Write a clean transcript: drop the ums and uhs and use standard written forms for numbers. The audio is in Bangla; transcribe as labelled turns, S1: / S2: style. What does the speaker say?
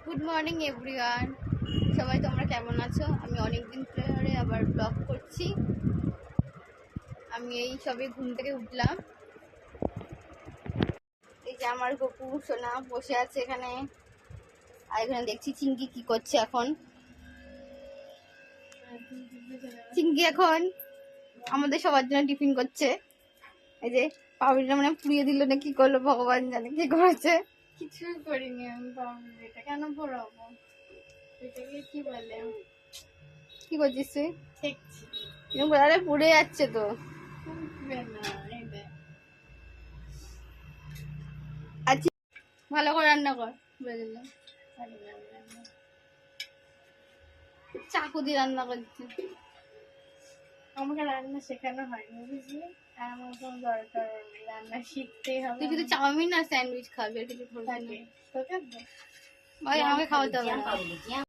S1: গুড মর্নিং এভরিওয়ান, সবাই তোমরা কেমন আছো? আমি অনেকদিন ধরে আবার ব্লগ করছি। আমি এই সবে ঘুম থেকে উঠলাম। এই যে আমার গপু সোনা বসে আছে এখানে, আর এখানে দেখছি চিঙ্কি কি করছে এখন। চিঙ্কি এখন আমাদের সবার জন্য টিফিন করছে। এই যে পাউরুটিটা মানে পুড়িয়ে দিল না কি করলো ভগবান জানে কি করেছে।
S2: কিছুই করিনি আমি পাউরুটিটা কেন পড়াবো? এটাকে কি বলে?
S1: কি করছিস তুই?
S2: দেখছি
S1: এরকম বলে পুড়ে যাচ্ছে তো।
S2: ফুটবে না, এই দেখ।
S1: আচ্ছা ভালো করে রান্না কর, বলে দিলাম।
S2: পারি না আমি রান্না।
S1: চাকু দিয়ে রান্না করছি।
S2: আমাকে রান্না শেখানো হয়নি বুঝলি, আর আমার কোনো দরকার নেই, রান্না শিখতেই হবে।
S1: তুই শুধু চাউমিন আর স্যান্ডউইচ খাবি, আর কিছু খাবি না।
S2: থাকে তোকে
S1: ভাই আমাকে খাওয়াতে হবে না।